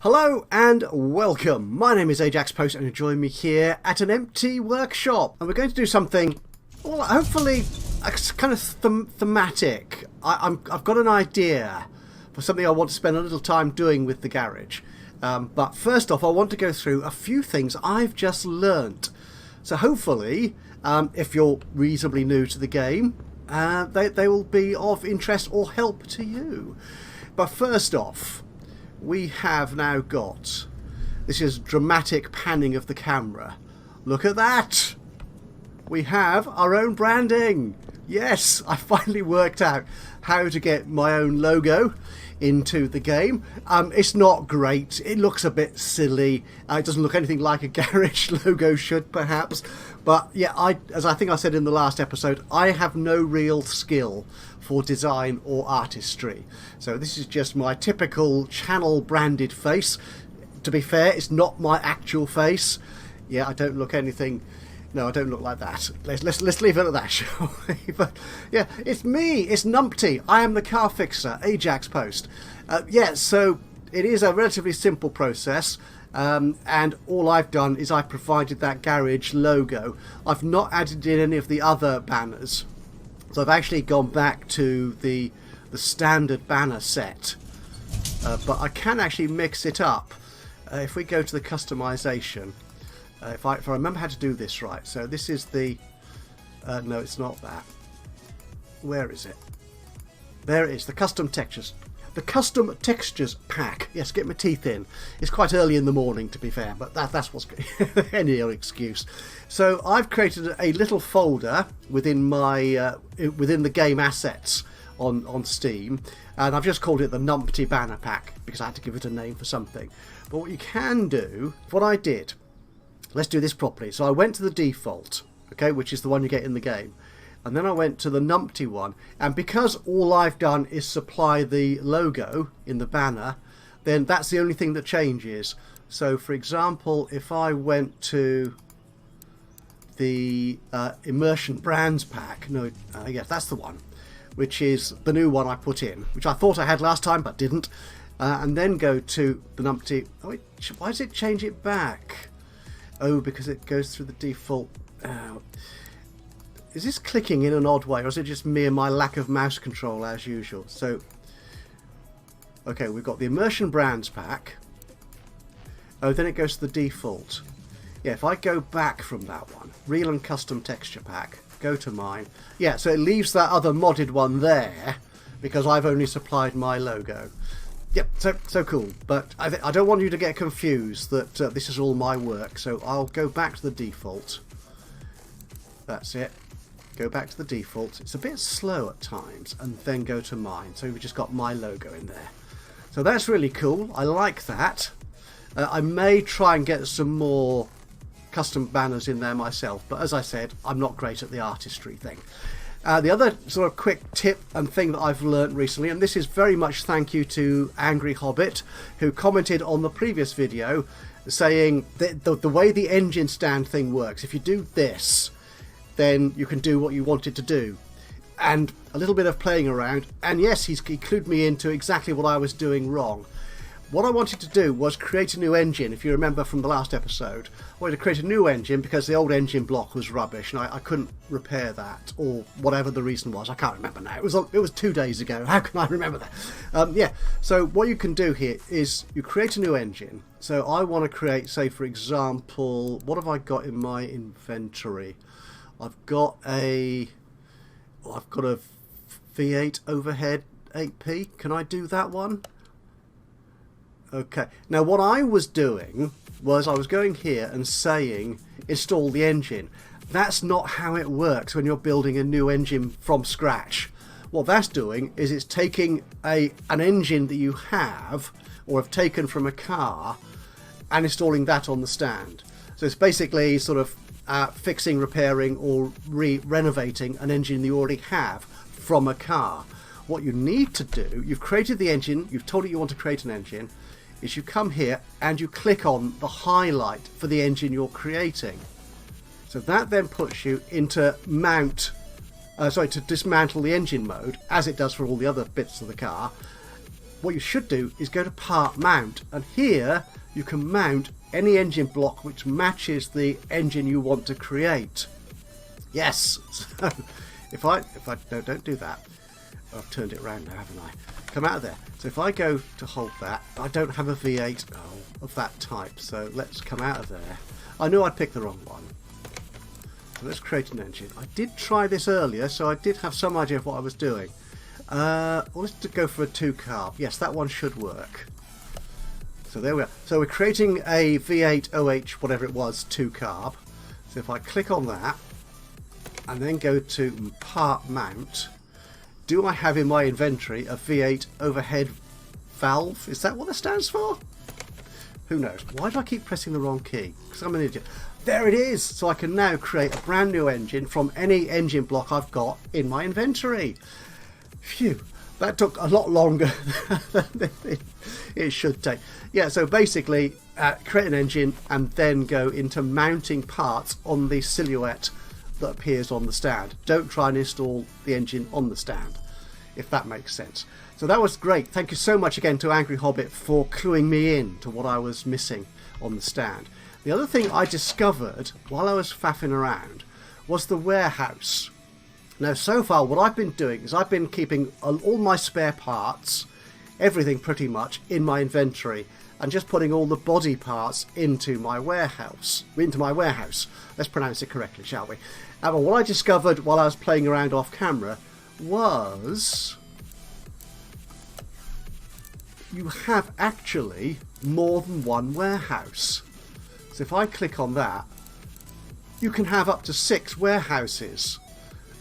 Hello and welcome. My name is Ajaxpost and you join me here at an empty workshop. And we're going to do something, well, hopefully kind of thematic. I've got an idea for something I want to spend a little time doing with the garage. But first off, I want to go through a few things I've just learnt. So hopefully, if you're reasonably new to the game, they will be of interest or help to you. But first off, we have now got, this is dramatic panning of the camera. Look at that! We have our own branding! Yes, I finally worked out how to get my own logo into the game. It's not great, it looks a bit silly, it doesn't look anything like a garage logo should perhaps, but yeah, as I think I said in the last episode, I have no real skill for design or artistry. So this is just my typical channel branded face. To be fair, it's not my actual face. Yeah, I don't look anything. No, I don't look like that. Let's leave it at that, shall we? But yeah, it's me. It's Numpty. I am the car fixer, Ajaxpost. Yeah, so it is a relatively simple process. And all I've done is I provided that garage logo. I've not added in any of the other banners. So I've actually gone back to the standard banner set, but I can actually mix it up. If we go to the customization, if I remember how to do this right, so this is the, no it's not that, where is it? There it is, the custom textures. The custom textures pack. Yes, get my teeth in. It's quite early in the morning, to be fair, but that's what's any other excuse. So I've created a little folder within my within the game assets on Steam, and I've just called it the Numpty Banner Pack because I had to give it a name for something. But what you can do, what I did, let's do this properly. So I went to the default, okay, which is the one you get in the game. And then I went to the Numpty one, and because all I've done is supply the logo in the banner, then that's the only thing that changes. So for example, if I went to the Immersion Brands pack, no, yes, that's the one, which is the new one I put in, which I thought I had last time but didn't, and then go to the Numpty. Oh, wait, why does it change it back? Oh, because it goes through the default. Is this clicking in an odd way, or is it just me and my lack of mouse control as usual? So, okay, we've got the Immersion Brands pack. Oh, then it goes to the default. Yeah, if I go back from that one, Real and Custom Texture Pack, go to mine. Yeah, so it leaves that other modded one there because I've only supplied my logo. Yep, so cool. But I don't want you to get confused that this is all my work. So I'll go back to the default. That's it. Go back to the default. It's a bit slow at times, and then go to mine. So we've just got my logo in there. So that's really cool. I like that. I may try and get some more custom banners in there myself, but as I said, I'm not great at the artistry thing. The other sort of quick tip and thing that I've learnt recently, and this is very much thank you to Angry Hobbit, who commented on the previous video saying that the way the engine stand thing works, if you do this, then you can do what you wanted to do. And a little bit of playing around, and yes, he clued me into exactly what I was doing wrong. What I wanted to do was create a new engine. If you remember from the last episode, I wanted to create a new engine because the old engine block was rubbish and I couldn't repair that, or whatever the reason was. I can't remember now. It was 2 days ago. How can I remember that? Yeah, so what you can do here is you create a new engine. So I want to create, say for example, what have I got in my inventory? I've got a V8 overhead 8P. Can I do that one? Okay. Now what I was doing was I was going here and saying install the engine. That's not how it works when you're building a new engine from scratch. What that's doing is it's taking an engine that you have or have taken from a car and installing that on the stand. So it's basically sort of fixing, repairing or renovating an engine you already have from a car. What you need to do, you've created the engine, you've told it you want to create an engine, is you come here and you click on the highlight for the engine you're creating. So that then puts you into to dismantle the engine mode, as it does for all the other bits of the car, what you should do is go to part mount, and here you can mount any engine block which matches the engine you want to create. Yes. So if I no, don't do that. I've turned it around now, haven't I? Come out of there. So if I go to hold that, I don't have a V8 of that type. So let's come out of there. I knew I'd picked the wrong one. So let's create an engine. I did try this earlier, so I did have some idea of what I was doing. Let's go for a 2-carb. Yes, that one should work. So there we are. So we're creating a V8 OH, whatever it was, 2-carb. So if I click on that and then go to part mount, do I have in my inventory a V8 overhead valve? Is that what that stands for? Who knows? Why do I keep pressing the wrong key? Because I'm an idiot. There it is! So I can now create a brand new engine from any engine block I've got in my inventory. Phew, that took a lot longer than it should take. Yeah, so basically create an engine and then go into mounting parts on the silhouette that appears on the stand. Don't try and install the engine on the stand, if that makes sense. So that was great. Thank you so much again to Angry Hobbit for cluing me in to what I was missing on the stand. The other thing I discovered while I was faffing around was the warehouse. Now, so far what I've been doing is I've been keeping all my spare parts, everything pretty much, in my inventory, and just putting all the body parts into my warehouse. Let's pronounce it correctly, shall we? But what I discovered while I was playing around off camera was you have actually more than one warehouse. So if I click on that, you can have up to 6 warehouses,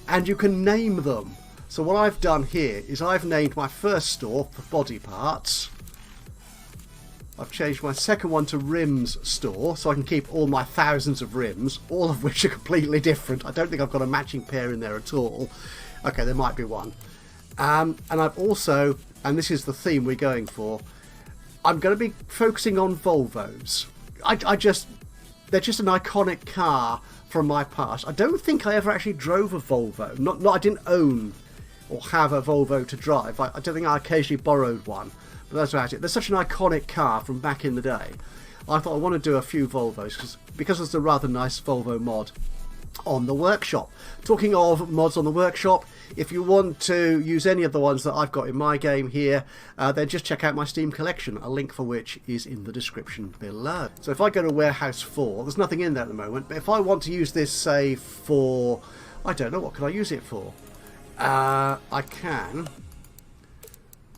and you can name them. So what I've done here is I've named my first store for body parts. I've changed my second one to rims store, so I can keep all my thousands of rims, all of which are completely different. I don't think I've got a matching pair in there at all. Okay, there might be one. And I've also, and this is the theme we're going for, I'm going to be focusing on Volvos. They're just an iconic car from my past. I don't think I ever actually drove a Volvo. Not I didn't own or have a Volvo to drive. I don't think I occasionally borrowed one. But that's about it. They're such an iconic car from back in the day. I thought I want to do a few Volvos because there's a rather nice Volvo mod on the workshop. Talking of mods on the workshop, if you want to use any of the ones that I've got in my game here, then just check out my Steam collection, a link for which is in the description below. So if I go to Warehouse 4, there's nothing in there at the moment, but if I want to use this, say, for, I don't know, what can I use it for? I can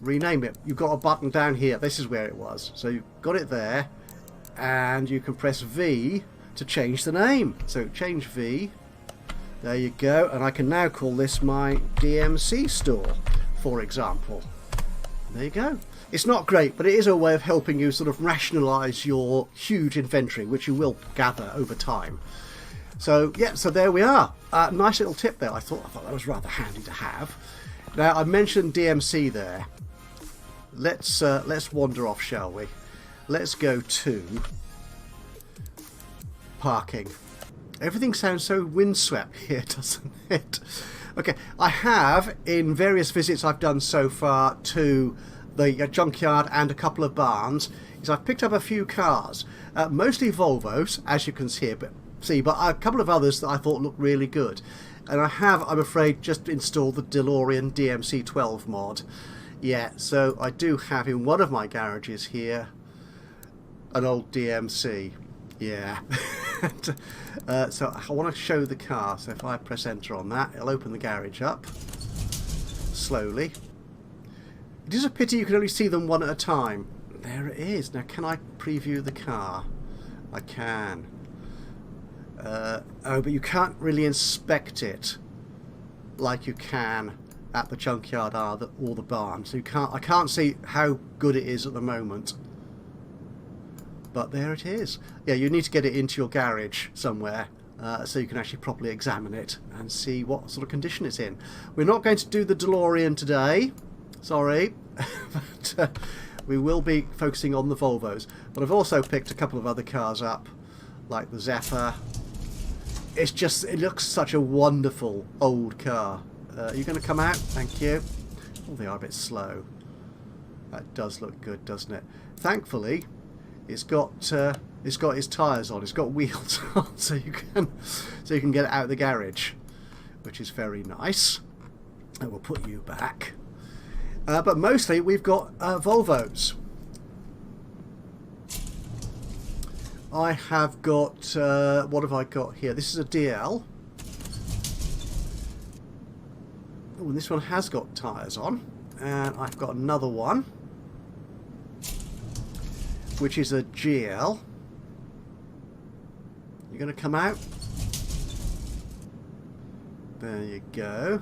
rename it. You've got a button down here. This is where it was. So you've got it there, and you can press V to change the name. So change V. There you go. And I can now call this my DMC store, for example. There you go. It's not great, but it is a way of helping you sort of rationalise your huge inventory, which you will gather over time. So yeah, so there we are. Nice little tip there. I thought that was rather handy to have. Now I mentioned DMC there. Let's wander off, shall we? Let's go to parking. Everything sounds so windswept here, doesn't it? Okay, I have, in various visits I've done so far to the junkyard and a couple of barns, is I've picked up a few cars, mostly Volvos, as you can see, but a couple of others that I thought looked really good. And I have, I'm afraid, just installed the DeLorean DMC12 mod. Yeah, so I do have in one of my garages here an old DMC. Yeah. So I want to show the car, so if I press enter on that, it'll open the garage up slowly. It is a pity you can only see them one at a time. There it is. Now can I preview the car? I can. Oh, but you can't really inspect it like you can at the junkyard or the barn. So I can't see how good it is at the moment. But there it is. Yeah, you need to get it into your garage somewhere so you can actually properly examine it and see what sort of condition it's in. We're not going to do the DeLorean today, sorry, but we will be focusing on the Volvos. But I've also picked a couple of other cars up, like the Zephyr. It looks such a wonderful old car. Are you going to come out? Thank you. Oh, they are a bit slow. That does look good, doesn't it? Thankfully, it's got its tyres on. It's got wheels on, so you can get it out of the garage, which is very nice. And we'll put you back. But mostly we've got Volvos. I have got what have I got here? This is a DL. Oh, and this one has got tyres on. And I've got another one, which is a GL. You're going to come out. There you go.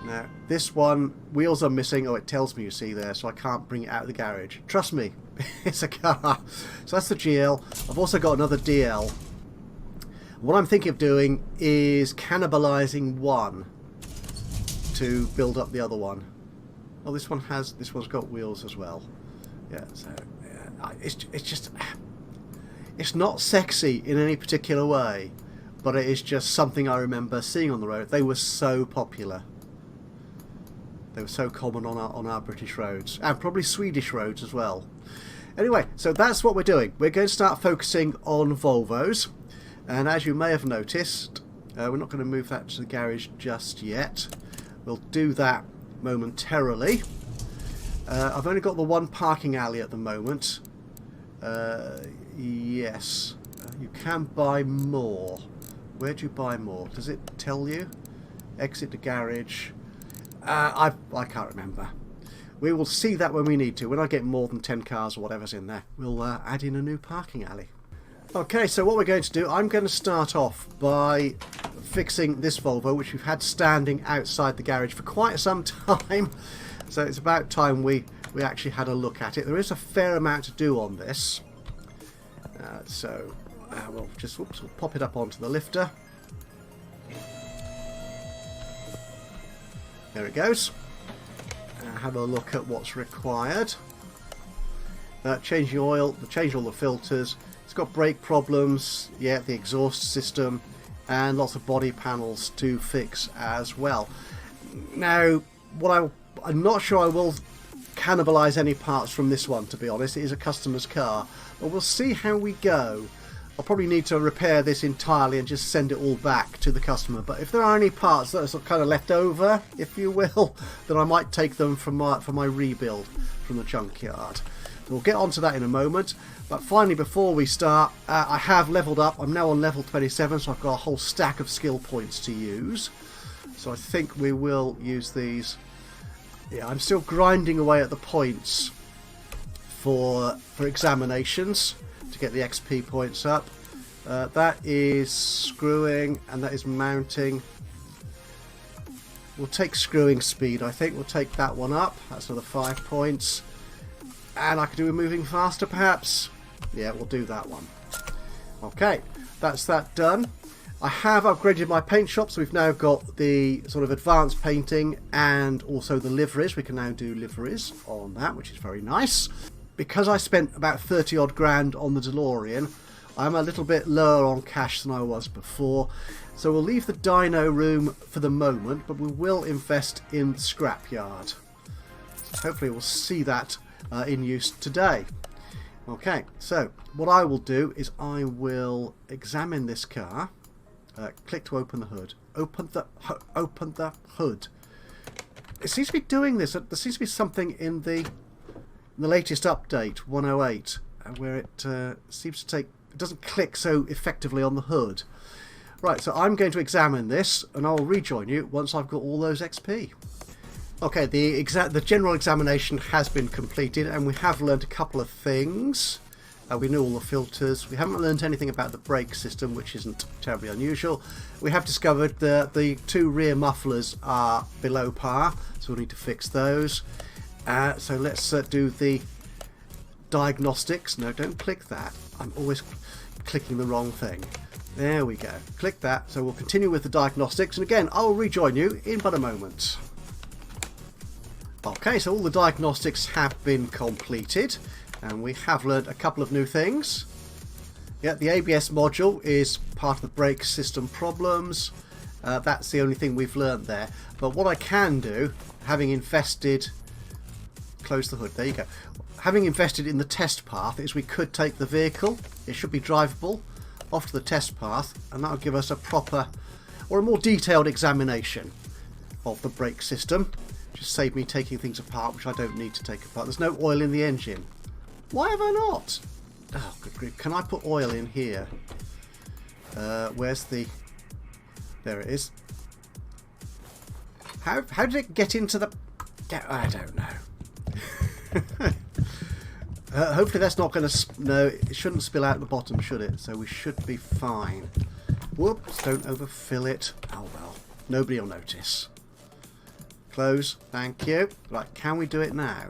Now, this one, wheels are missing. Oh, it tells me, you see there, so I can't bring it out of the garage. Trust me, it's a car. So that's the GL. I've also got another DL. What I'm thinking of doing is cannibalizing one to build up the other one. Oh, this one's got wheels as well. Yeah, so yeah, it's not sexy in any particular way, but it is just something I remember seeing on the road. They were so popular. They were so common on our British roads, and probably Swedish roads as well. Anyway, so that's what we're doing. We're going to start focusing on Volvos, and as you may have noticed, we're not going to move that to the garage just yet. We'll do that momentarily. I've only got the one parking alley at the moment. Yes, you can buy more. Where do you buy more? Does it tell you? Exit the garage. I can't remember. We will see that when we need to. When I get more than 10 cars or whatever's in there, we'll add in a new parking alley. Okay, so what we're going to do, I'm going to start off by fixing this Volvo, which we've had standing outside the garage for quite some time. So it's about time we actually had a look at it. There is a fair amount to do on this. We'll pop it up onto the lifter. There it goes. Have a look at what's required. Change the oil, change all the filters. It's got brake problems, yeah, the exhaust system, and lots of body panels to fix as well. Now, I'm not sure I will cannibalise any parts from this one, to be honest. It is a customer's car, but we'll see how we go. I'll probably need to repair this entirely and just send it all back to the customer. But if there are any parts that are kind of left over, if you will, then I might take them for my rebuild from the junkyard. We'll get onto that in a moment. But finally, before we start, I have leveled up. I'm now on level 27, so I've got a whole stack of skill points to use. So I think we will use these. Yeah, I'm still grinding away at the points for examinations to get the XP points up. That is screwing, and that is mounting. We'll take screwing speed, I think. We'll take that one up. That's another 5 points. And I could do with moving faster, perhaps. Yeah, we'll do that one. Okay, that's that done. I have upgraded my paint shop, so we've now got the sort of advanced painting and also the liveries. We can now do liveries on that, which is very nice. Because I spent about 30 odd grand on the DeLorean, I'm a little bit lower on cash than I was before. So we'll leave the dyno room for the moment, but we will invest in the scrapyard. So hopefully we'll see that in use today. Okay, so what I will do is I will examine this car. Click to open the hood. Open the hood. It seems to be doing this. There seems to be something in the latest update 108 where it seems to take. It doesn't click so effectively on the hood. Right, so I'm going to examine this, and I'll rejoin you once I've got all those XP. Okay, the general examination has been completed, and we have learnt a couple of things. We knew all the filters. We haven't learnt anything about the brake system, which isn't terribly unusual. We have discovered that the 2 rear mufflers are below par, so we'll need to fix those. So let's do the diagnostics. No, don't click that. I'm always clicking the wrong thing. There we go. Click that. So we'll continue with the diagnostics, and again, I'll rejoin you in but a moment. Okay, so all the diagnostics have been completed, and we have learned a couple of new things. Yeah, the ABS module is part of the brake system problems. That's the only thing we've learned there. But what I can do, having invested close the hood. There you go. Having invested in the test path is we could take the vehicle, it should be drivable, off to the test path, and that'll give us a proper or a more detailed examination of the brake system. Just save me taking things apart which I don't need to take apart. There's no oil in the engine. Why have I not? Oh, good grief. Can I put oil in here? Where's the... There it is. How did it get into the... I don't know. Hopefully that's not going to... No, it shouldn't spill out the bottom, should it? So we should be fine. Whoops, don't overfill it. Oh well, nobody will notice. Close, thank you. Right, can we do it now?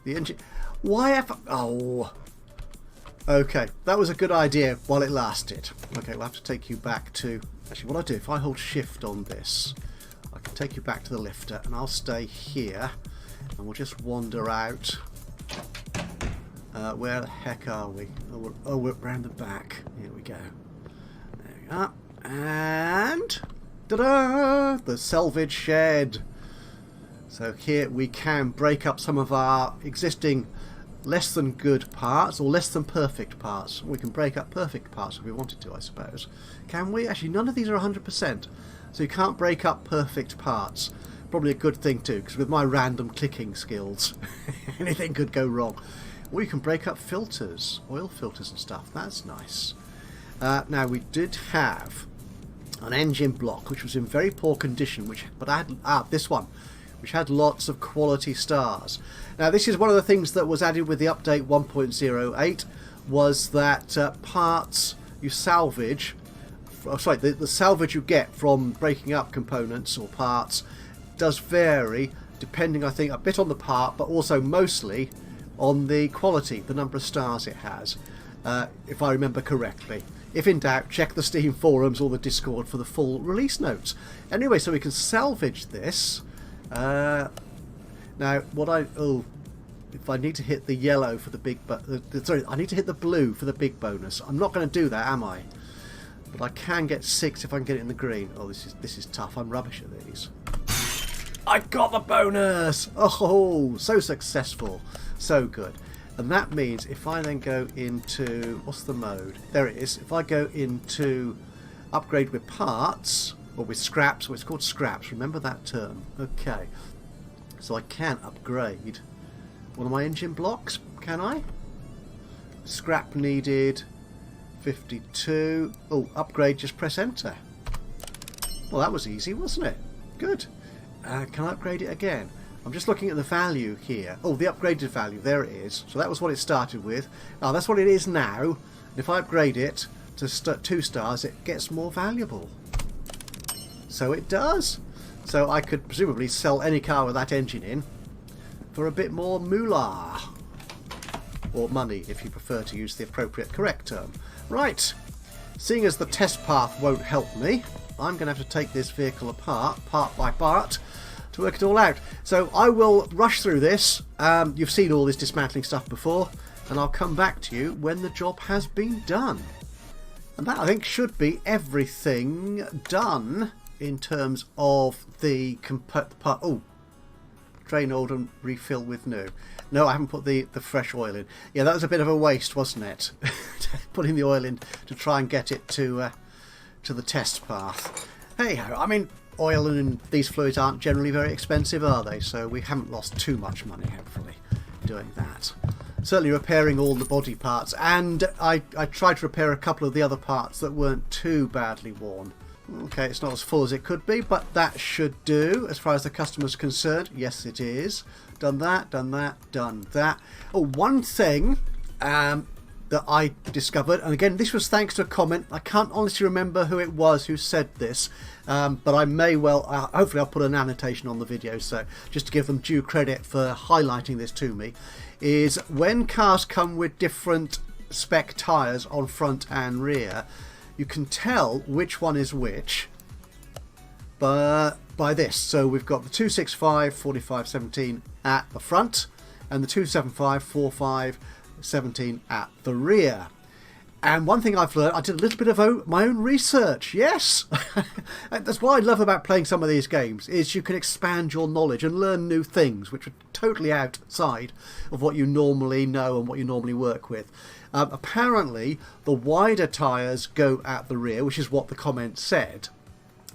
The engine... Why have... Oh... Okay, that was a good idea while it lasted. Okay, we'll have to take you back to... Actually, what I do, if I hold shift on this, I can take you back to the lifter, and I'll stay here, and we'll just wander out. Where the heck are we? Oh, we're round the back. Here we go. There we are. And... Ta-da! The salvage shed. So here we can break up some of our existing less than good parts, or less than perfect parts. We can break up perfect parts if we wanted to, I suppose. Can we? Actually, none of these are 100%. So you can't break up perfect parts. Probably a good thing too, because with my random clicking skills, anything could go wrong. Or you can break up filters, oil filters and stuff. That's nice. Now we did have an engine block which was in very poor condition, but I had this one, which had lots of quality stars. Now this is one of the things that was added with the update 1.08, was that parts you salvage, the salvage you get from breaking up components or parts does vary depending, I think, a bit on the part, but also mostly on the quality, the number of stars it has, if I remember correctly. If in doubt, check the Steam forums or the Discord for the full release notes. Anyway, so we can salvage this. Now, if I need to hit the yellow for the big, sorry, I need to hit the blue for the big bonus. I'm not going to do that, am I? But I can get 6 if I can get it in the green. Oh, this is tough. I'm rubbish at these. I got the bonus! Oh, so successful, so good. And that means if I then go into, what's the mode? There it is. If I go into upgrade with parts, or with scraps, well, it's called scraps, remember that term. Okay, so I can upgrade one of my engine blocks, can I? Scrap needed 52. Oh, upgrade, just press enter. Well, that was easy, wasn't it? Good. Can I upgrade it again? I'm just looking at the value here. Oh, the upgraded value, there it is. So that was what it started with. Oh, that's what it is now. And if I upgrade it to 2 stars, it gets more valuable. So it does. So I could presumably sell any car with that engine in for a bit more moolah. Or money, if you prefer to use the appropriate correct term. Right. Seeing as the test path won't help me, I'm going to have to take this vehicle apart, part by part, to work it all out. So I will rush through this. You've seen all this dismantling stuff before, and I'll come back to you when the job has been done. And that, I think, should be everything done in terms of the part. Oh, drain old and refill with new. No, I haven't put the fresh oil in. Yeah, that was a bit of a waste, wasn't it? Putting the oil in to try and get it to the test path. Hey, I mean, oil and these fluids aren't generally very expensive, are they? So we haven't lost too much money, hopefully, doing that. Certainly repairing all the body parts, and I tried to repair a couple of the other parts that weren't too badly worn. Okay, it's not as full as it could be, but that should do as far as the customer's concerned. Yes, it is. Done that, done that, done that. Oh, one thing that I discovered, and again, this was thanks to a comment. I can't honestly remember who it was who said this, but I may well, hopefully I'll put an annotation on the video, so just to give them due credit for highlighting this to me, is when cars come with different spec tyres on front and rear, you can tell which one is which by this. So we've got the 265 4517 at the front and the 275 4517 at the rear. And one thing I've learned, I did a little bit of my own research. Yes, that's what I love about playing some of these games, is you can expand your knowledge and learn new things which are totally outside of what you normally know and what you normally work with. Apparently, the wider tyres go at the rear, which is what the comment said.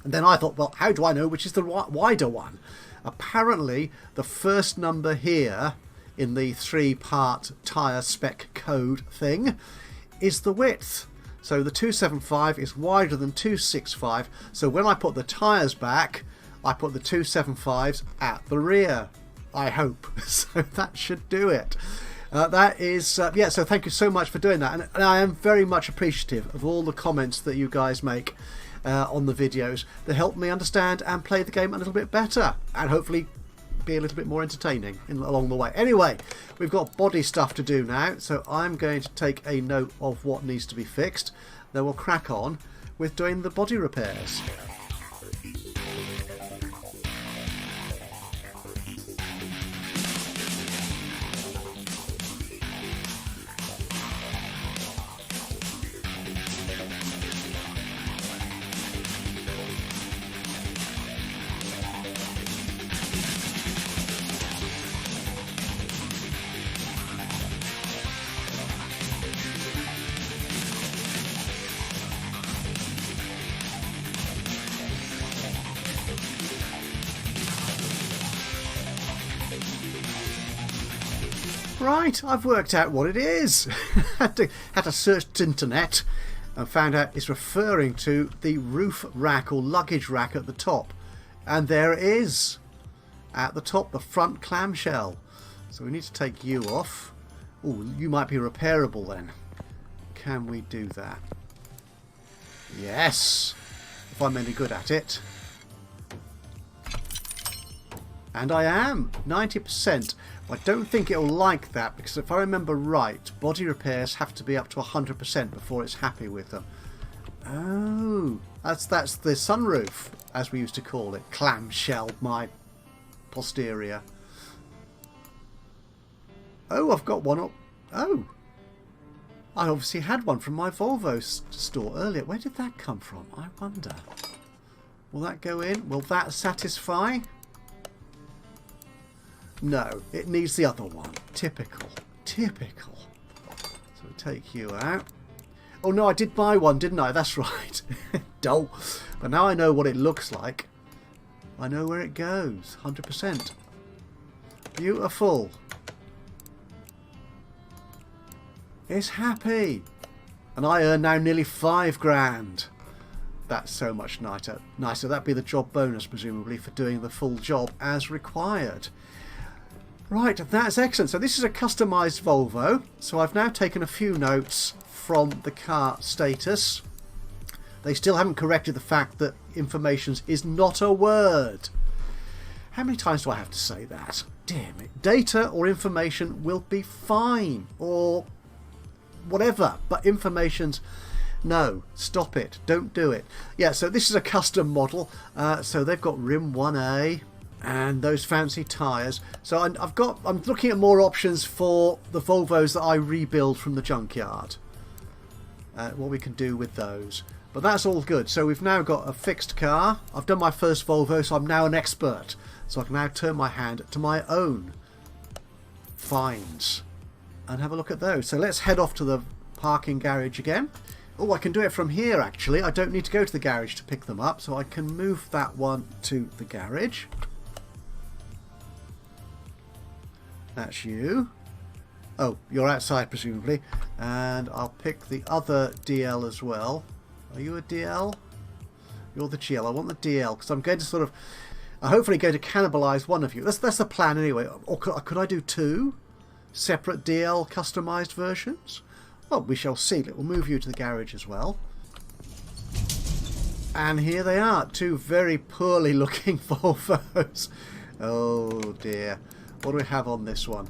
And then I thought, well, how do I know which is the wider one? Apparently, the first number here in the 3-part tyre spec code thing is the width. So the 275 is wider than 265. So when I put the tyres back, I put the 275s at the rear. I hope. So that should do it. That is, yeah, so thank you so much for doing that. And I am very much appreciative of all the comments that you guys make on the videos that help me understand and play the game a little bit better. And hopefully be a little bit more entertaining along the way. Anyway, we've got body stuff to do now, so I'm going to take a note of what needs to be fixed. Then we'll crack on with doing the body repairs. Right, I've worked out what it is. had to search the internet and found out it's referring to the roof rack or luggage rack at the top. And there it is. At the top, the front clamshell. So we need to take you off. Oh, you might be repairable then. Can we do that? Yes. If I'm any good at it. And I am. 90%. I don't think it'll like that, because if I remember right, body repairs have to be up to 100% before it's happy with them. Oh, that's the sunroof, as we used to call it. Clamshell, my posterior. Oh, I've got one up. Oh, I obviously had one from my Volvo store earlier. Where did that come from? I wonder. Will that go in? Will that satisfy? No, it needs the other one. Typical. Typical. So we take you out. Oh no, I did buy one, didn't I? That's right. Dull. But now I know what it looks like. I know where it goes. 100%. Beautiful. It's happy. And I earn now nearly 5 grand. That's so much nicer. That'd be the job bonus, presumably, for doing the full job as required. Right, that's excellent. So this is a customised Volvo. So I've now taken a few notes from the car status. They still haven't corrected the fact that informations is not a word. How many times do I have to say that? Dear me. Data or information will be fine. Or whatever. But information's... No, stop it. Don't do it. Yeah, so this is a custom model. So they've got rim 1A. And those fancy tyres. So I'm looking at more options for the Volvos that I rebuild from the junkyard. What we can do with those. But that's all good. So we've now got a fixed car. I've done my first Volvo, so I'm now an expert. So I can now turn my hand to my own finds and have a look at those. So let's head off to the parking garage again. Oh, I can do it from here actually. I don't need to go to the garage to pick them up. So I can move that one to the garage. That's you. Oh, you're outside presumably. And I'll pick the other DL as well. Are you a DL? You're the GL. I want the DL because I'm going to sort of... hopefully going to cannibalise one of you. That's the plan anyway. Or could I do 2 separate DL customised versions? Well, we shall see. We'll move you to the garage as well. And here they are. 2 very poorly looking Volvos. Oh dear. What do we have on this one?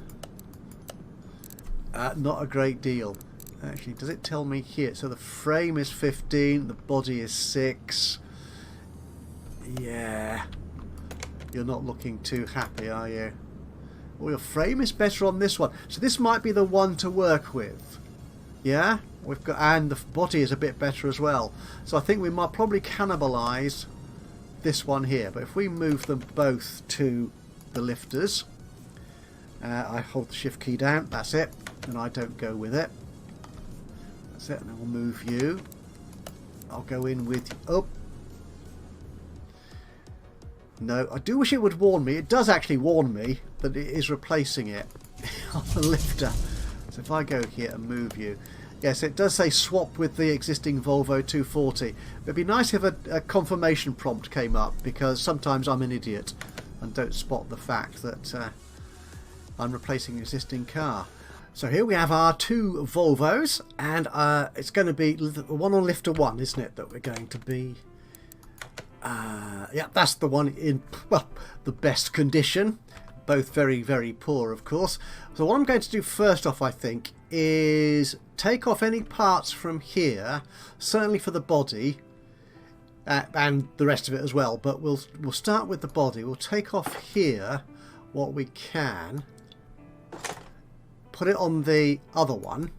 Not a great deal. Actually, does it tell me here? So the frame is 15, the body is 6. Yeah. You're not looking too happy, are you? Well, your frame is better on this one. So this might be the one to work with. Yeah? we've got, and the body is a bit better as well. So I think we might probably cannibalise this one here. But if we move them both to the lifters, I hold the shift key down, that's it, and I don't go with it. That's it, and then we'll move you. I'll go in with, oh, no, I do wish it would warn me. It does actually warn me that it is replacing it on the lifter. So if I go here and move you, yes, it does say swap with the existing Volvo 240. It'd be nice if a confirmation prompt came up, because sometimes I'm an idiot and don't spot the fact that I'm replacing an existing car. So here we have our two Volvos, and it's going to be the one on lifter 1, isn't it, that we're going to be... yeah, that's the one in, well, the best condition. Both very, very poor, of course. So what I'm going to do first off, I think, is take off any parts from here, certainly for the body, and the rest of it as well. But we'll start with the body. We'll take off here what we can, put it on the other one,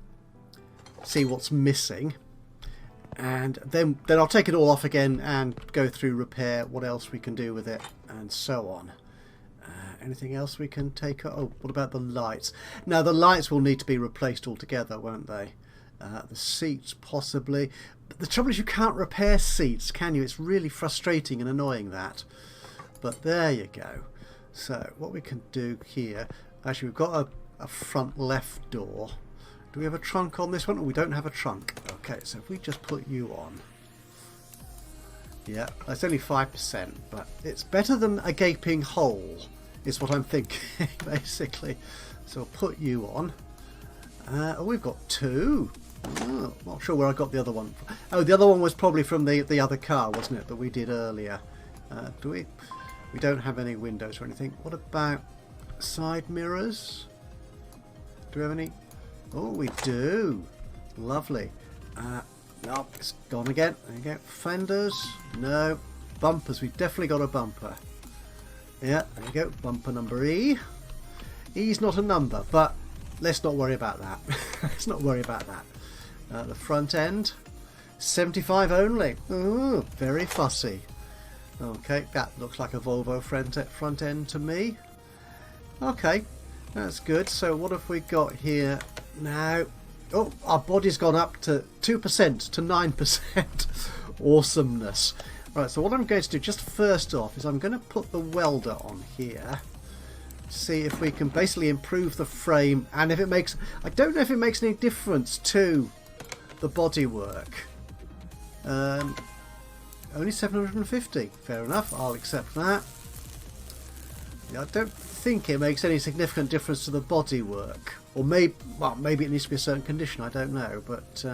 see what's missing, and then I'll take it all off again and go through repair what else we can do with it, and so on. Anything else we can take? Oh, what about the lights? Now the lights will need to be replaced altogether, won't they? The seats possibly. But the trouble is you can't repair seats, can you? It's really frustrating and annoying, that. But there you go. So what we can do here, actually we've got a front left door. Do we have a trunk on this one? Oh, we don't have a trunk. Okay, so if we just put you on. Yeah, that's only 5%, but it's better than a gaping hole, is what I'm thinking, basically. So I'll put you on. Oh, we've got two. Oh, not sure where I got the other one from. Oh, the other one was probably from the other car, wasn't it, that we did earlier. Do we? We don't have any windows or anything. What about side mirrors? Do we have any? Oh, we do. Lovely. No, it's gone again. There you go. Fenders? No. Bumpers. We've definitely got a bumper. Yeah, there you go. Bumper number E. E's not a number, but let's not worry about that. Let's not worry about that. The front end, 75 only. Ooh, very fussy. Okay, that looks like a Volvo front end to me. Okay, that's good. So what have we got here now? Oh, our body's gone up to 2% to 9%. Awesomeness. Right, so what I'm going to do just first off is I'm going to put the welder on here. See if we can basically improve the frame, and if it makes... I don't know if it makes any difference to the bodywork. Only 750. Fair enough, I'll accept that. Yeah, I don't think it makes any significant difference to the bodywork. Or maybe, well, maybe it needs to be a certain condition, I don't know. But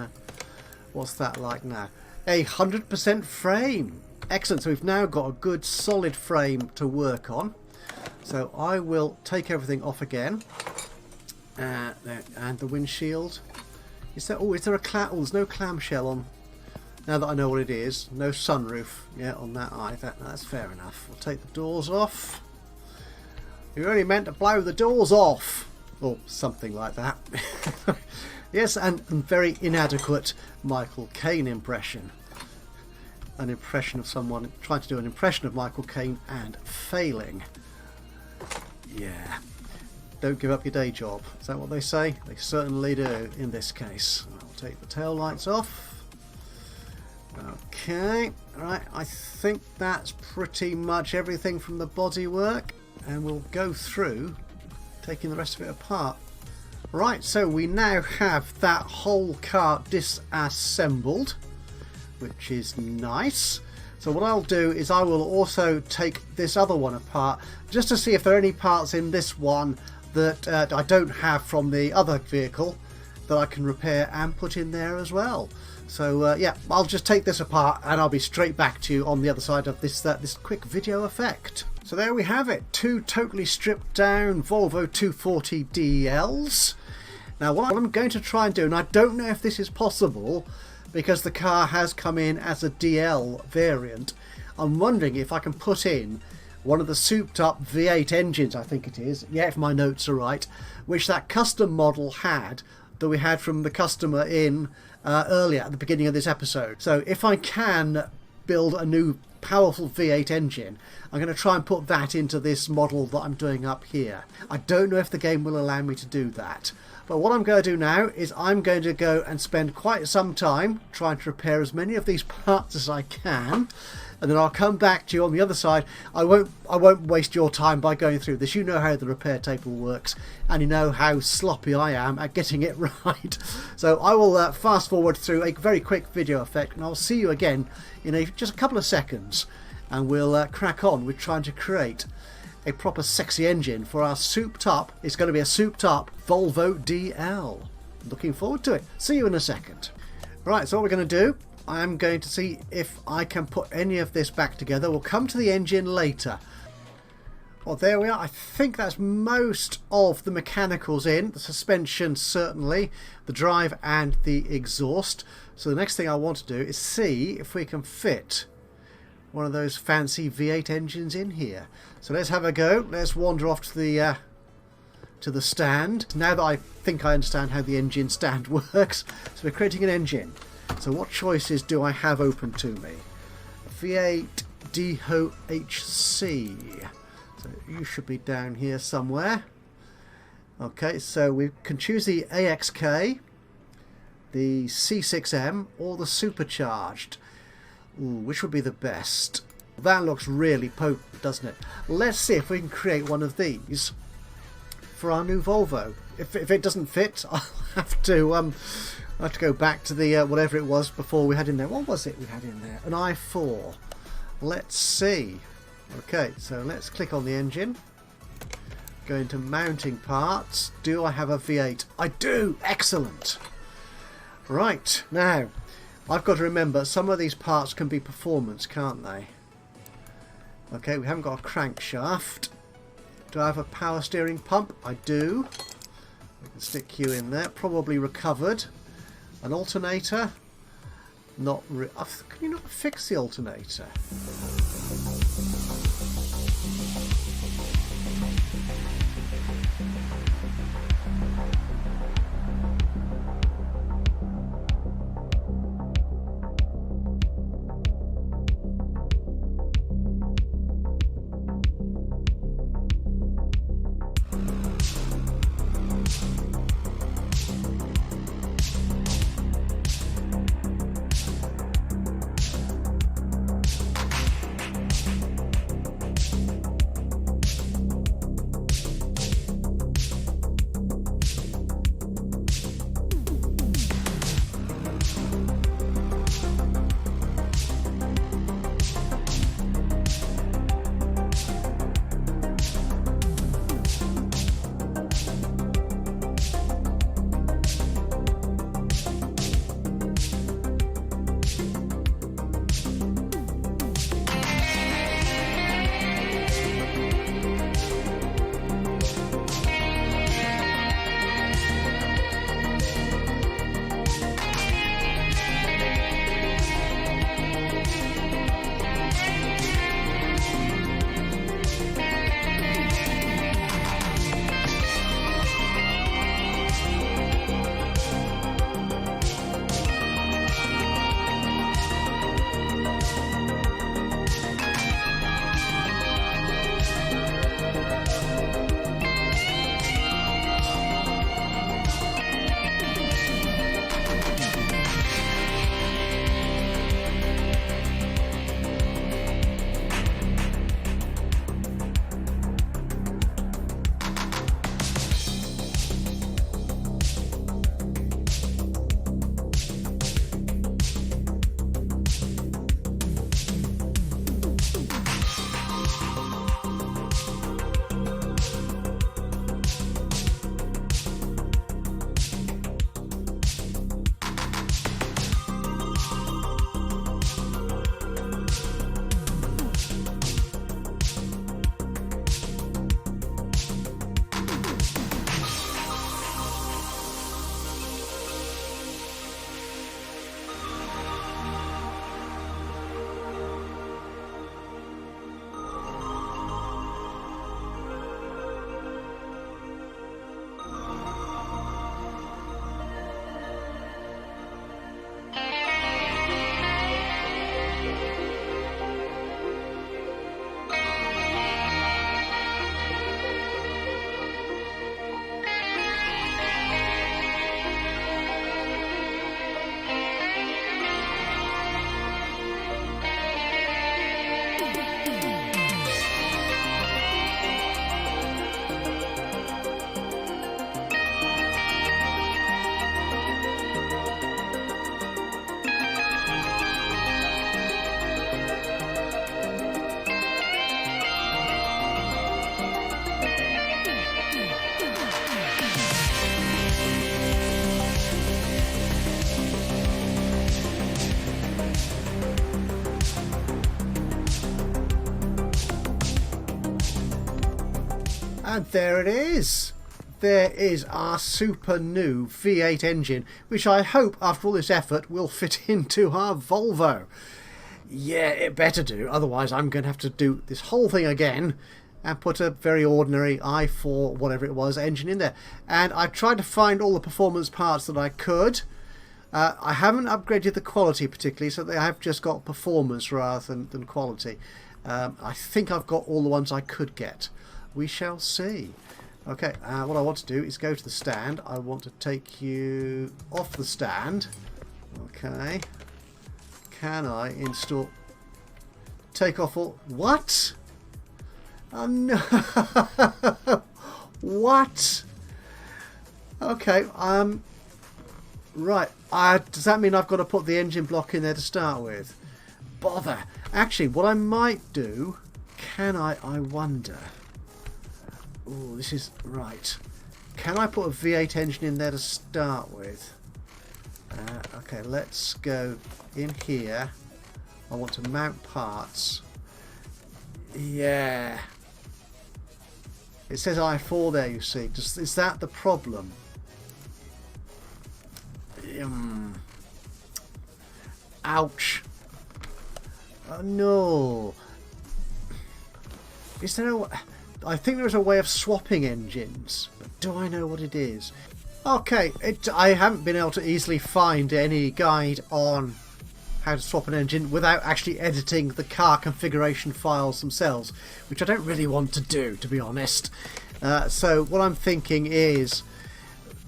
what's that like now? 100% frame. Excellent, so we've now got a good solid frame to work on. So I will take everything off again. And the windshield. Is there a clam? Oh, there's no clamshell on. Now that I know what it is. No sunroof yet on that either. That's fair enough. We'll take the doors off. You only meant to blow the doors off. Or something like that. Yes, and very inadequate Michael Caine impression. An impression of someone trying to do an impression of Michael Caine and failing. Yeah. Don't give up your day job. Is that what they say? They certainly do in this case. I'll take the tail lights off. Okay. Alright, I think that's pretty much everything from the bodywork. And we'll go through taking the rest of it apart. Right, so we now have that whole car disassembled, which is nice. So what I'll do is I will also take this other one apart just to see if there are any parts in this one that I don't have from the other vehicle that I can repair and put in there as well. So yeah, I'll just take this apart and I'll be straight back to you on the other side of this quick video effect. So there we have it, two totally stripped down Volvo 240 DLs. Now what I'm going to try and do, and I don't know if this is possible because the car has come in as a DL variant, I'm wondering if I can put in one of the souped up V8 engines, I think it is, yeah, if my notes are right, which that custom model had that we had from the customer in earlier at the beginning of this episode. So if I can build a new powerful V8 engine, I'm going to try and put that into this model that I'm doing up here. I don't know if the game will allow me to do that, but what I'm going to do now is I'm going to go and spend quite some time trying to repair as many of these parts as I can, and then I'll come back to you on the other side. I won't waste your time by going through this. You know how the repair table works, and you know how sloppy I am at getting it right. So I will fast forward through a very quick video effect, and I'll see you again in just a couple of seconds, and we'll crack on with trying to create a proper sexy engine for our souped up. It's going to be a souped up Volvo DL. Looking forward to it. See you in a second. Right, so what we're going to do, I'm going to see if I can put any of this back together. We'll come to the engine later. Well, there we are. I think that's most of the mechanicals in. The suspension, certainly. The drive and the exhaust. So the next thing I want to do is see if we can fit one of those fancy V8 engines in here. So let's have a go. Let's wander off to the stand. Now that I think I understand how the engine stand works. So we're creating an engine. So what choices do I have open to me? V8 DHC. So you should be down here somewhere. Okay, so we can choose the AXK, the C6M, or the supercharged. Ooh, which would be the best? That looks really potent, doesn't it? Let's see if we can create one of these for our new Volvo. If it doesn't fit, I'll have to go back to the whatever it was before we had in there. What was it we had in there? An i4. Let's see. Okay, so let's click on the engine. Go into mounting parts. Do I have a V8? I do! Excellent! Right, now I've got to remember some of these parts can be performance, can't they? Okay, we haven't got a crankshaft. Do I have a power steering pump? I do. We can stick you in there. Probably recovered. An alternator? Not can you not fix the alternator? And there it is. There is our super new V8 engine, which I hope after all this effort will fit into our Volvo. Yeah, it better do, otherwise I'm going to have to do this whole thing again and put a very ordinary i4 whatever it was engine in there. And I tried to find all the performance parts that I could. I haven't upgraded the quality particularly, so I have just got performance rather than quality. I think I've got all the ones I could get. We shall see. Okay, what I want to do is go to the stand. I want to take you off the stand. Okay. Can I install... Take off all... What? Oh no! What? Okay, right. Does that mean I've got to put the engine block in there to start with? Bother. Actually, what I might do... Can I wonder... Oh, this is... Right. Can I put a V8 engine in there to start with? Okay, let's go in here. I want to mount parts. Yeah. It says i4 there, you see. Is that the problem? Ouch. Oh, no. Is there a... I think there's a way of swapping engines, but do I know what it is? Okay, I haven't been able to easily find any guide on how to swap an engine without actually editing the car configuration files themselves, which I don't really want to do, to be honest. So what I'm thinking is,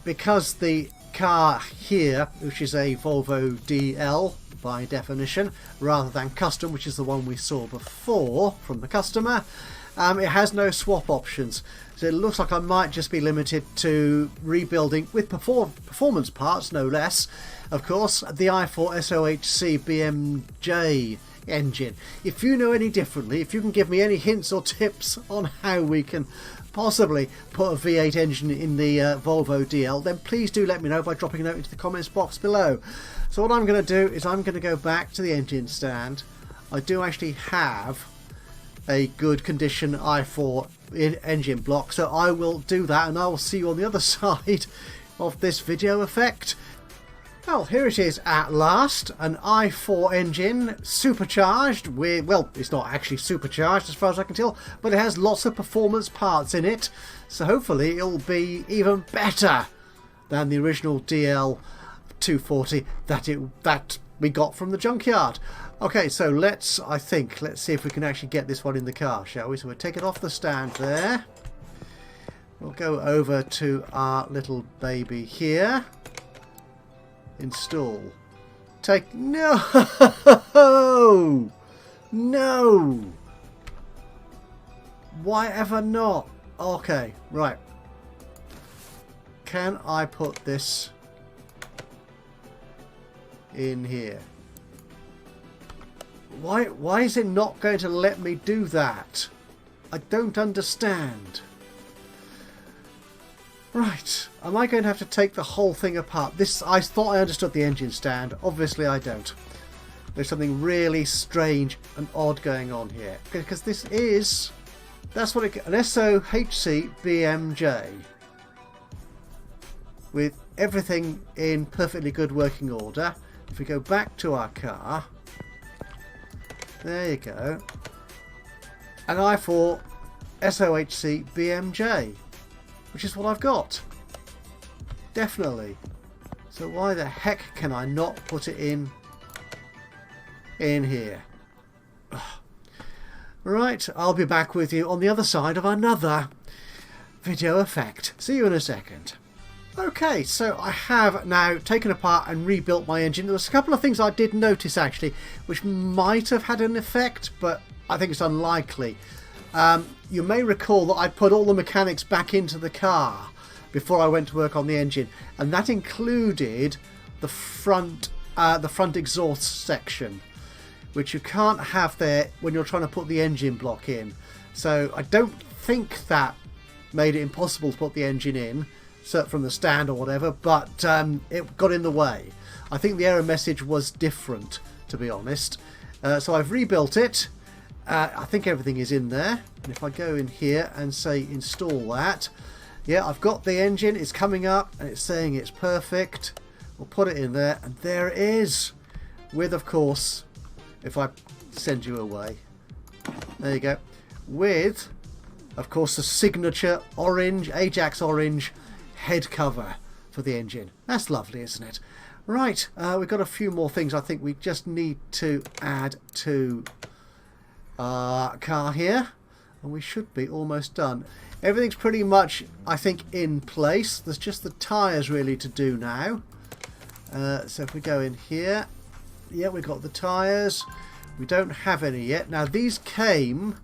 because the car here, which is a Volvo DL by definition, rather than custom, which is the one we saw before from the customer, it has no swap options, so it looks like I might just be limited to rebuilding with performance parts, no less, of course, the i4 SOHC BMJ engine. If you know any differently, if you can give me any hints or tips on how we can possibly put a V8 engine in the Volvo DL, then please do let me know by dropping a note into the comments box below. So what I'm going to do is I'm going to go back to the engine stand. I do actually have a good condition i4 engine block, so I will do that and I will see you on the other side of this video effect. Well, here it is at last, an i4 engine supercharged with, well, it's not actually supercharged as far as I can tell, but it has lots of performance parts in it, so hopefully it'll be even better than the original DL 240 that we got from the junkyard. Okay, so let's see if we can actually get this one in the car, shall we? So we'll take it off the stand there. We'll go over to our little baby here. Install. No! No! Why ever not? Okay, right. Can I put this in here? Why is it not going to let me do that? I don't understand. Right, am I going to have to take the whole thing apart? I thought I understood the engine stand. Obviously I don't. There's something really strange and odd going on here. Because this is... That's what an SOHC BMJ. With everything in perfectly good working order. If we go back to our car... There you go. An i4 SOHC BMJ, which is what I've got. Definitely. So why the heck can I not put it in here? Ugh. Right, I'll be back with you on the other side of another video effect. See you in a second. Okay, so I have now taken apart and rebuilt my engine. There was a couple of things I did notice actually, which might have had an effect, but I think it's unlikely. You may recall that I put all the mechanics back into the car before I went to work on the engine, and that included the front exhaust section, which you can't have there when you're trying to put the engine block in. So I don't think that made it impossible to put the engine in from the stand or whatever, but it got in the way. I think the error message was different, to be honest. So I've rebuilt it, I think everything is in there. And if I go in here and say install that, yeah, I've got the engine. It's coming up and it's saying it's perfect. We'll put it in there, and there it is. With, of course, if I send you away, there you go. With, of course, the signature orange, Ajax orange head cover for the engine. That's lovely, isn't it? Right, we've got a few more things I think we just need to add to our car here, and we should be almost done. Everything's pretty much, I think, in place. There's just the tyres really to do now. So if we go in here, yeah, we've got the tyres. We don't have any yet. Now these came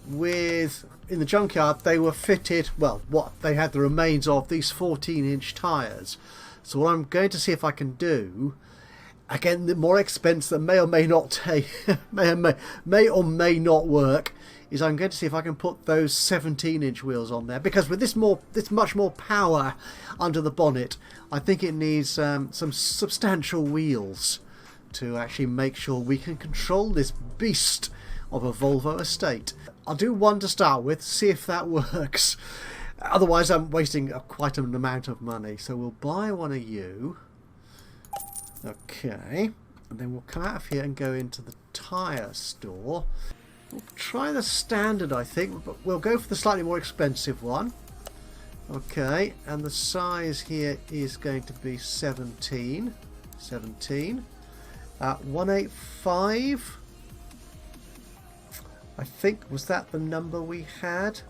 with, in the junkyard, they were fitted, well, what they had the remains of these 14-inch tyres. So what I'm going to see if I can do, again, the more expense that may or may not take, may or may not work, is I'm going to see if I can put those 17-inch wheels on there, because with this much more power under the bonnet, I think it needs some substantial wheels to actually make sure we can control this beast of a Volvo estate. I'll do one to start with, see if that works. Otherwise I'm wasting quite an amount of money. So we'll buy one of you. Okay. And then we'll come out of here and go into the tyre store. We'll try the standard, I think, but we'll go for the slightly more expensive one. Okay, and the size here is going to be 17. 185. I think, was that the number we had?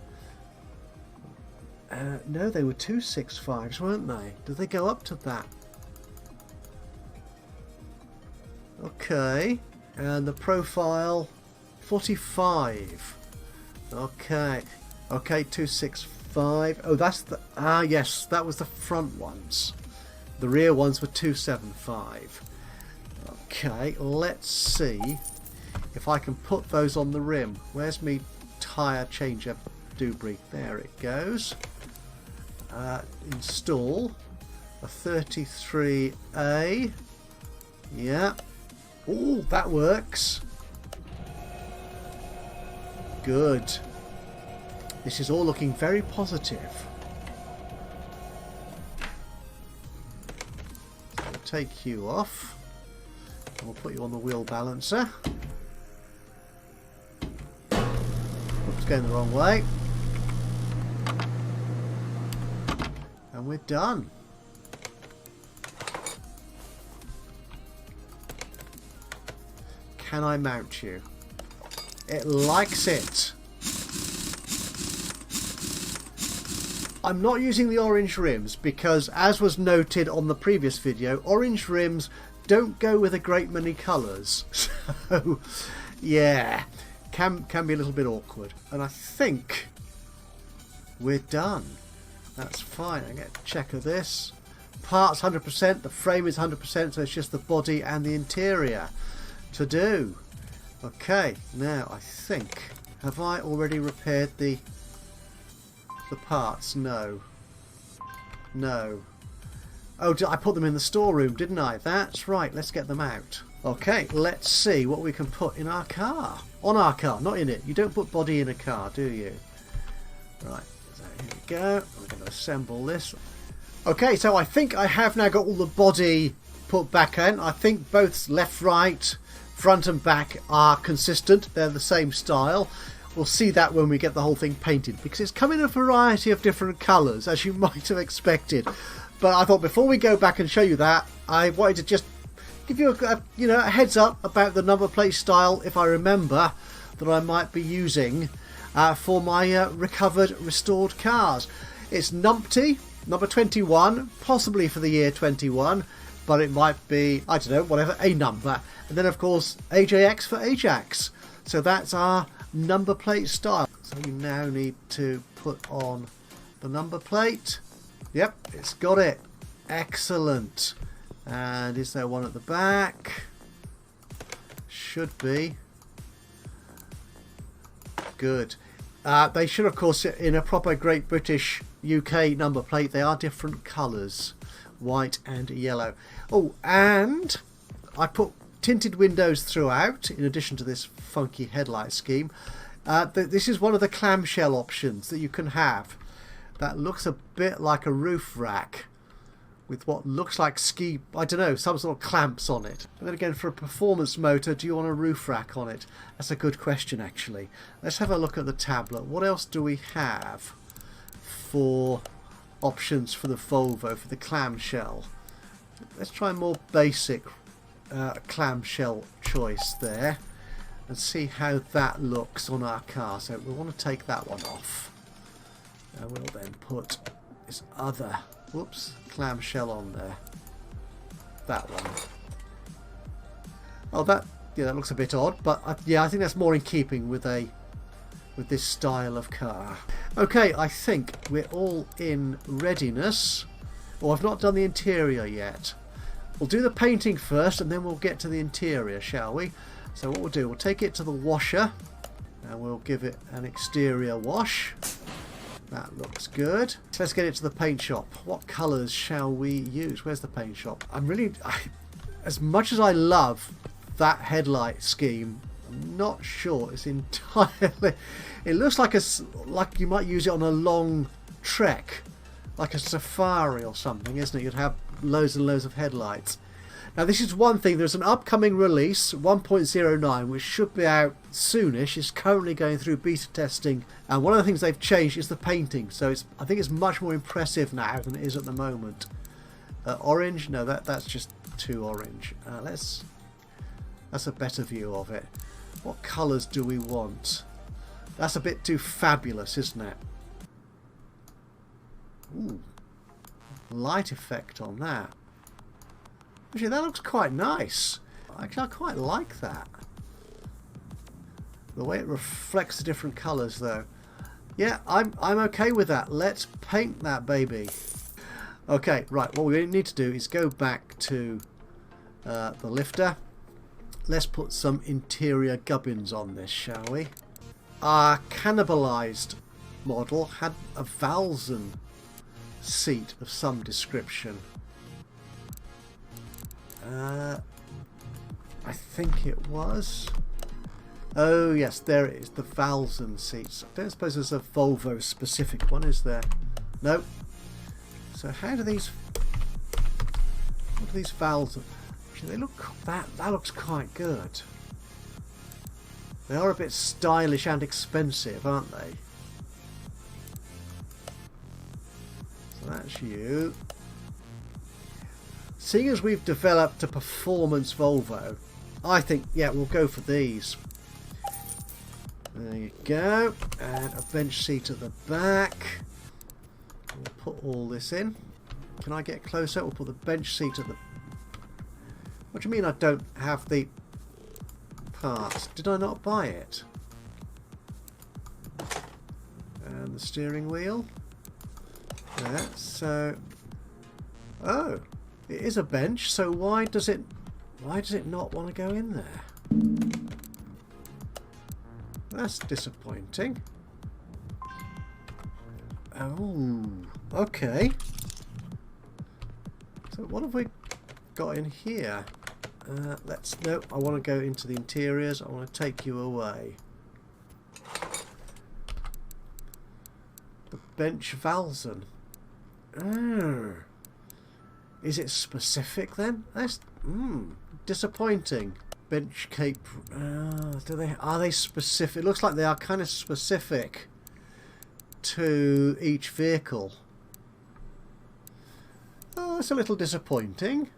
No, they were 265s, weren't they? Did they go up to that? Okay, and the profile 45. Okay, 265. Oh, that's the, yes, that was the front ones. The rear ones were 275. Okay, let's see if I can put those on the rim. Where's me tyre changer doobry? There it goes. Install a 33A. Yeah. Oh, that works. Good. This is all looking very positive. So we'll take you off. And we'll put you on the wheel balancer. Oops, going the wrong way. And we're done. Can I mount you? It likes it. I'm not using the orange rims because, as was noted on the previous video, orange rims don't go with a great many colours. So, yeah, can be a little bit awkward. And I think we're done. That's fine. I get a check of this. Parts 100%. The frame is 100%, so it's just the body and the interior to do. Okay, now I think, have I already repaired the parts? No. Oh, I put them in the storeroom, didn't I? That's right, let's get them out. Okay, let's see what we can put in our car. On our car, not in it. You don't put body in a car, do you? Right, so here we go. We're going to assemble this. Okay, so I think I have now got all the body put back in. I think both left, right, front and back are consistent. They're the same style. We'll see that when we get the whole thing painted, because it's come in a variety of different colours, as you might have expected. But I thought before we go back and show you that, I wanted to just give you a heads up about the number plate style, if I remember, that I might be using for my restored cars. It's numpty, number 21, possibly for the year 21, but it might be, I don't know, whatever, a number. And then, of course, AJX for Ajax. So that's our number plate style. So you now need to put on the number plate. Yep, it's got it. Excellent. And is there one at the back? Should be. Good. They should, of course, in a proper Great British UK number plate, they are different colours. White and yellow. Oh, and I put tinted windows throughout, in addition to this funky headlight scheme. This is one of the clamshell options that you can have. That looks a bit like a roof rack with what looks like I don't know, some sort of clamps on it. And then again, for a performance motor, do you want a roof rack on it? That's a good question, actually. Let's have a look at the tablet. What else do we have for options for the Volvo, for the clamshell? Let's try a more basic clamshell choice there and see how that looks on our car. So we want to take that one off. And we'll then put this other clamshell on there. That one. Oh, that looks a bit odd, but I think that's more in keeping with this style of car. Okay, I think we're all in readiness. Oh, I've not done the interior yet. We'll do the painting first, and then we'll get to the interior, shall we? So what we'll do, we'll take it to the washer, and we'll give it an exterior wash. That looks good. So let's get it to the paint shop. What colours shall we use? Where's the paint shop? As much as I love that headlight scheme, I'm not sure it's entirely... It looks like you might use it on a long trek, like a safari or something, isn't it? You'd have loads and loads of headlights. Now this is one thing, there's an upcoming release, 1.09, which should be out soonish. It's currently going through beta testing, and one of the things they've changed is the painting. So I think it's much more impressive now than it is at the moment. Orange? No, that's just too orange. That's a better view of it. What colours do we want? That's a bit too fabulous, isn't it? Ooh, light effect on that. Actually, that looks quite nice. Actually, I quite like that. The way it reflects the different colours, though. Yeah, I'm okay with that. Let's paint that baby. Okay, right. What we need to do is go back to the lifter. Let's put some interior gubbins on this, shall we? Our cannibalised model had a Valzen seat of some description. I think it was. Oh yes, there it is, the Valzen seats. I don't suppose there's a Volvo specific one, is there? Nope. So how do these... What do these Valzen... Actually, they look... That looks quite good. They are a bit stylish and expensive, aren't they? So that's you. Seeing as we've developed a performance Volvo, I think, yeah, we'll go for these. There you go. And a bench seat at the back. We'll put all this in. Can I get closer? We'll put the bench seat at the... What do you mean I don't have the parts? Did I not buy it? And the steering wheel. There, so... Oh! It is a bench, so why does it not want to go in there? That's disappointing. Oh, okay. So what have we got in here? No, I want to go into the interiors. I want to take you away. The bench Valzen. Oh. Is it specific then? That's disappointing. Bench cape. Are they specific? It looks like they are kind of specific to each vehicle. Oh, that's a little disappointing.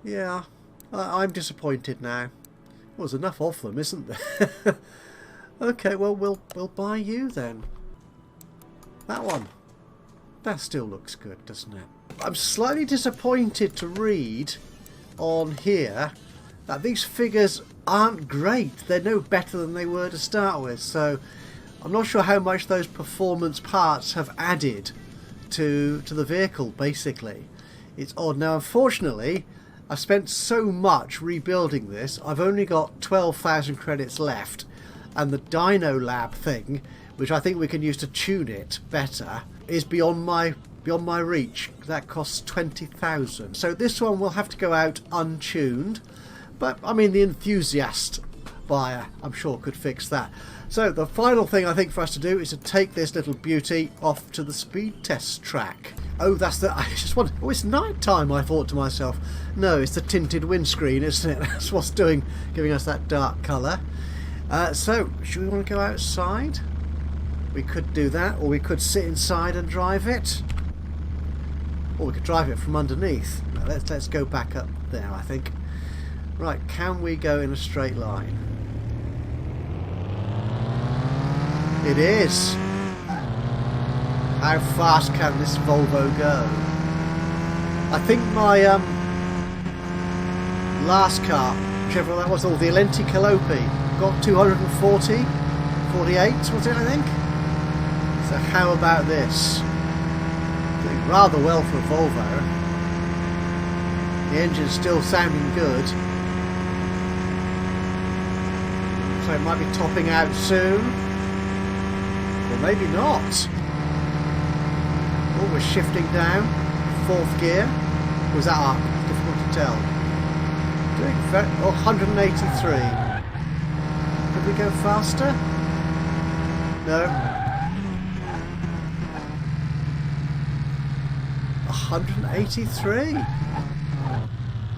Yeah, I'm disappointed now. Well, there's enough of them, isn't there? Okay, well, we'll buy you then. That one. That still looks good, doesn't it? I'm slightly disappointed to read on here that these figures aren't great. They're no better than they were to start with. So I'm not sure how much those performance parts have added to the vehicle, basically. It's odd. Now, unfortunately, I've spent so much rebuilding this. I've only got 12,000 credits left. And the Dyno Lab thing, which I think we can use to tune it better, is beyond my beyond my reach. That costs 20,000. So this one will have to go out untuned. But, I mean, the enthusiast buyer, I'm sure, could fix that. So the final thing I think for us to do is to take this little beauty off to the speed test track. Oh, that's the... I just want... Oh, it's night time, I thought to myself. No, it's the tinted windscreen, isn't it? That's what's giving us that dark colour. So, should we want to go outside? We could do that, or we could sit inside and drive it. Or we could drive it from underneath. No, let's go back up there, I think. Right, can we go in a straight line? It is. How fast can this Volvo go? I think my last car, whichever that was, or the Calopi, got 240, 48 was it, I think? So how about this? Doing rather well for a Volvo. The engine's still sounding good. So it might be topping out soon. Or maybe not. Oh, we're shifting down. 4th gear. Or was that up? Difficult to tell. Doing 183. Could we go faster? No. 183.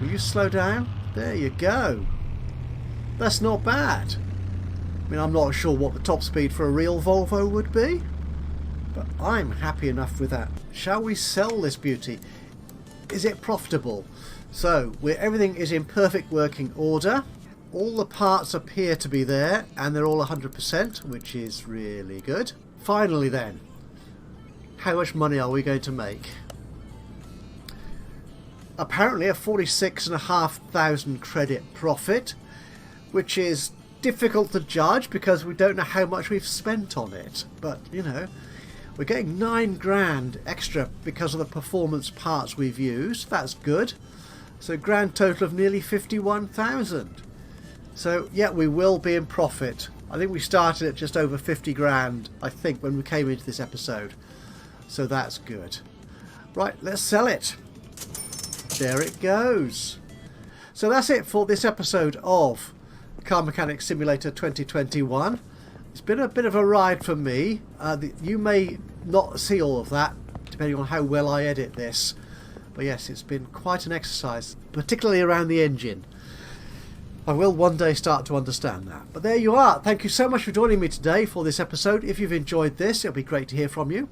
Will you slow down? There you go. That's not bad. I mean, I'm not sure what the top speed for a real Volvo would be, but I'm happy enough with that. Shall we sell this beauty? Is it profitable? So, everything is in perfect working order. All the parts appear to be there, and they're all 100%, which is really good. Finally then, how much money are we going to make? Apparently a 46,500 credit profit, which is difficult to judge because we don't know how much we've spent on it. But, you know, we're getting 9 grand extra because of the performance parts we've used. That's good. So a grand total of nearly 51,000. So, yeah, we will be in profit. I think we started at just over 50 grand, I think, when we came into this episode. So that's good. Right, let's sell it. There it goes. So that's it for this episode of Car Mechanic Simulator 2021. It's been a bit of a ride for me. You may not see all of that, depending on how well I edit this. But yes, it's been quite an exercise, particularly around the engine. I will one day start to understand that. But there you are. Thank you so much for joining me today for this episode. If you've enjoyed this, it'll be great to hear from you.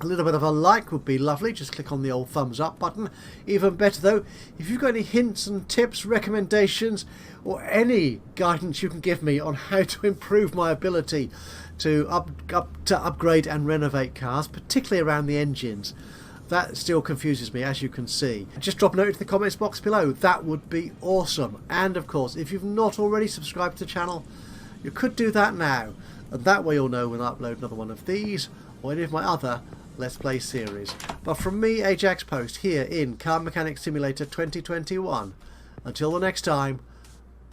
A little bit of a like would be lovely. Just click on the old thumbs up button. Even better though, if you've got any hints and tips, recommendations, or any guidance you can give me on how to improve my ability to upgrade and renovate cars, particularly around the engines, that still confuses me, as you can see. Just drop a note into the comments box below. That would be awesome. And of course, if you've not already subscribed to the channel, you could do that now. And that way you'll know when I upload another one of these or any of my other Let's Play series. But from me, Ajaxpost, here in Car Mechanic Simulator 2021. Until the next time,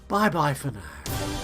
bye bye for now.